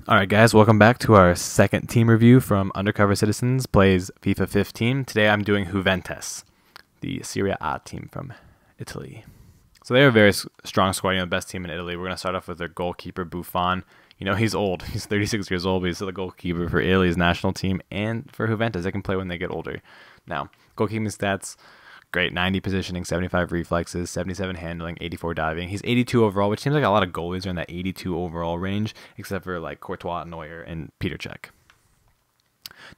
Alright guys, welcome back to our second team review from Undercover Citizens plays FIFA 15. Today I'm doing Juventus, the Serie A team from Italy. So they have a very strong squad, the best team in Italy. We're going to start off with their goalkeeper, Buffon. He's old. He's 36 years old, but he's still the goalkeeper for Italy's national team and for Juventus. They can play when they get older. Now, goalkeeping stats, great. 90 positioning, 75 reflexes, 77 handling, 84 diving. He's 82 overall, which seems like a lot of goalies are in that 82 overall range, except for like Courtois, Neuer, and Peter Cech.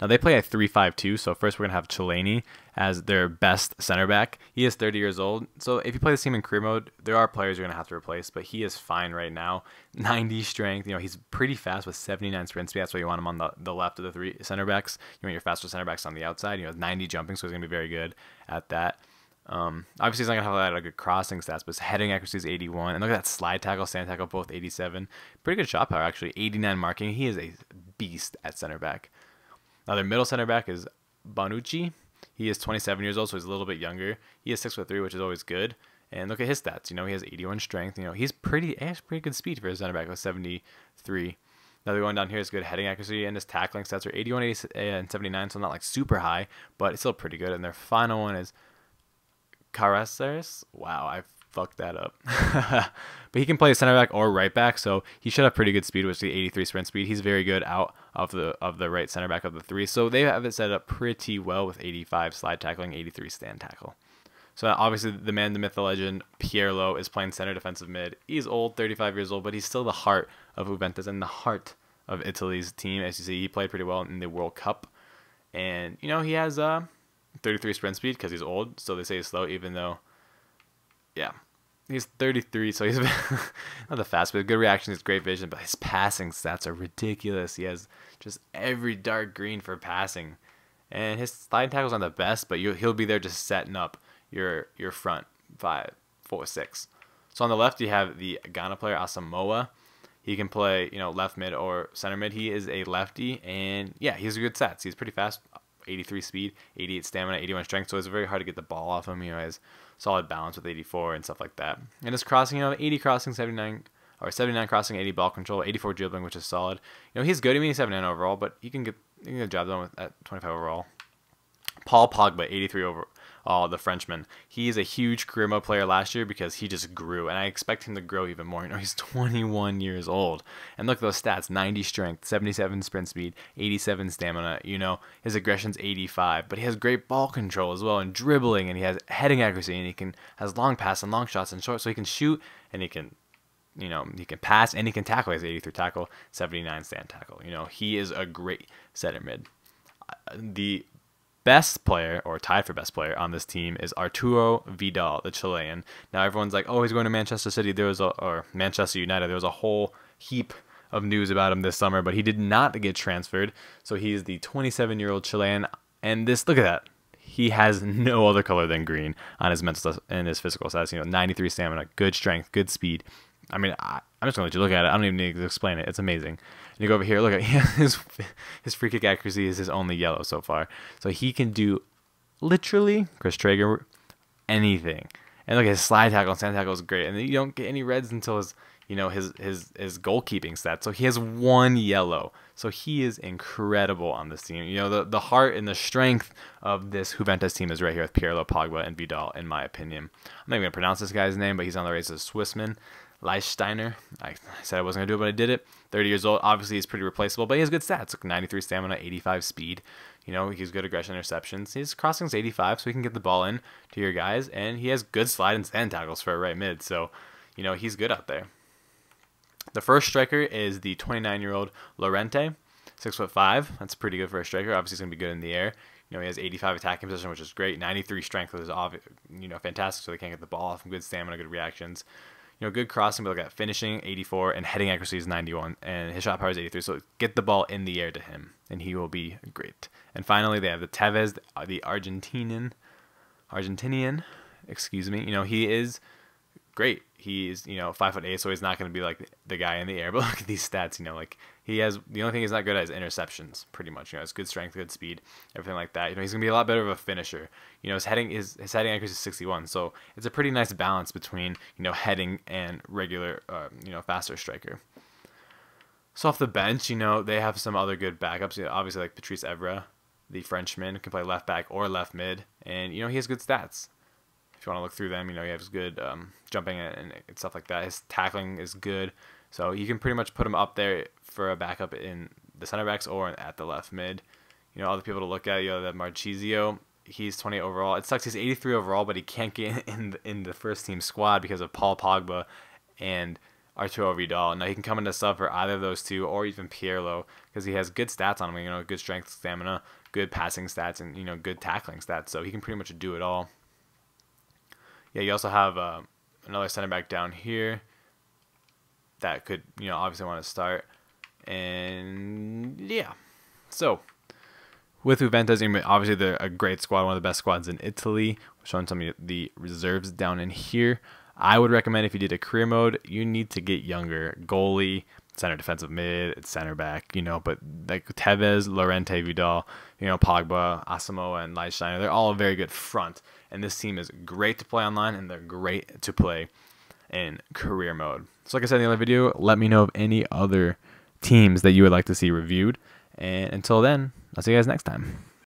Now they play a 3-5-2, so first we're going to have Chelani as their best center back. He is 30 years old, so if you play this team in career mode, there are players you're going to have to replace, but he is fine right now. 90 strength, he's pretty fast with 79 sprint speed. That's why you want him on the left of the three center backs. You want your faster center backs on the outside. 90 jumping, so he's going to be very good at that. Obviously he's not going to have a lot of good crossing stats, but his heading accuracy is 81. And look at that slide tackle, stand tackle, both 87. Pretty good shot power, actually. 89 marking. He is a beast at center back. Now their middle center back is Bonucci. He is 27 years old, so he's a little bit younger. He is 6'3", which is always good. And look at his stats. He has 81 strength. He has pretty good speed for his center back with 73. Now they're going down here. His good heading accuracy and his tackling stats are 81, 80, and 79, so not like super high, but it's still pretty good. And their final one is Caracers. Wow, I fucked that up. But he can play center back or right back, so he should have pretty good speed, which is the 83 sprint speed. He's very good out of the right center back of the three. So they have it set up pretty well with 85 slide tackling, 83 stand tackle. So obviously the man, the myth, the legend, Pirlo is playing center defensive mid. He's old, 35 years old, but he's still the heart of Juventus and the heart of Italy's team. As you see, he played pretty well in the World Cup. And, he has 33 sprint speed because he's old, so they say he's slow, even though, yeah, he's 33, so he's not the fast, but good reaction, he's great vision, but his passing stats are ridiculous. He has just every dark green for passing, and his slide tackles aren't the best, but he'll be there just setting up your front 5, 4, 6. So on the left, you have the Ghana player, Asamoah. He can play, left mid or center mid. He is a lefty, and yeah, he's good stats. He's pretty fast. 83 speed, 88 stamina, 81 strength, so it's very hard to get the ball off him. He has solid balance with 84 and stuff like that. And his crossing, 80 crossing, 79 crossing, 80 ball control, 84 dribbling, which is solid. He's good. He's 79 overall, but he can get the job done at 25 overall. Paul Pogba, 83 overall, the Frenchman. He is a huge career mode player last year because he just grew, and I expect him to grow even more. He's 21 years old, and look at those stats: 90 strength, 77 sprint speed, 87 stamina. His aggression's 85, but he has great ball control as well and dribbling, and he has heading accuracy, and he has long pass and long shots and short, so he can shoot and he can. He can pass and he can tackle. He has 83 tackle, 79 stand tackle. He is a great center mid. The best player, or tied for best player on this team, is Arturo Vidal, the Chilean. Now everyone's like, oh, he's going to Manchester City. Or Manchester United. There was a whole heap of news about him this summer, but he did not get transferred. So he's the 27-year-old Chilean. And look at that. He has no other color than green on his mental and his physical stats. 93 stamina, good strength, good speed. I'm just going to let you look at it. I don't even need to explain it. It's amazing. And you go over here, look at his free kick accuracy is his only yellow so far. So he can do literally, Chris Traeger, anything. And look at his slide tackle and stand tackle is great. And then you don't get any reds until his goalkeeping stats. So he has 1 yellow. So he is incredible on this team. The heart and the strength of this Juventus team is right here with Pirlo, Pogba, and Vidal, in my opinion. I'm not even going to pronounce this guy's name, but he's on the race as Swissman. Leichsteiner. I said I wasn't going to do it, but I did it. 30 years old. Obviously, he's pretty replaceable, but he has good stats. 93 stamina, 85 speed. He's good aggression interceptions. His crossing's 85, so he can get the ball in to your guys, and he has good slide and stand tackles for a right mid, so, he's good out there. The first striker is the 29-year-old Llorente, 6'5". That's pretty good for a striker. Obviously, he's going to be good in the air. He has 85 attacking position, which is great. 93 strength, which is fantastic, so they can't get the ball off him. Good stamina, good reactions. Good crossing, but look at finishing, 84, and heading accuracy is 91, and his shot power is 83, so get the ball in the air to him, and he will be great. And finally, they have the Tevez, the Argentinian, excuse me. He is great. He's, 5'8", so he's not going to be like the guy in the air, but look at these stats, he has, the only thing he's not good at is interceptions, pretty much. It's good strength, good speed, everything like that. He's going to be a lot better of a finisher. His heading accuracy is 61, so it's a pretty nice balance between, heading and regular, faster striker. So off the bench, they have some other good backups. Obviously, like Patrice Evra, the Frenchman, can play left back or left mid, and he has good stats. If you want to look through them, he has good jumping and stuff like that. His tackling is good, so you can pretty much put him up there for a backup in the center backs or at the left mid. Other people to look at, that Marchisio, he's 20 overall. It sucks he's 83 overall, but he can't get in the first team squad because of Paul Pogba and Arturo Vidal. Now he can come into sub for either of those two, or even Pirlo, because he has good stats on him. Good strength, stamina, good passing stats, and good tackling stats. So he can pretty much do it all. Yeah, you also have another center back down here that could obviously want to start. And yeah, so with Juventus, obviously they're a great squad, one of the best squads in Italy. We're showing some of the reserves down in here. I would recommend, if you did a career mode, you need to get younger. Goalie, center defensive mid, center back, but like Tevez, Llorente, Vidal, Pogba, Asamoah, and Leitsteiner, they're all a very good front. And this team is great to play online, and they're great to play in career mode. So like I said in the other video, let me know of any other teams that you would like to see reviewed. And until then, I'll see you guys next time.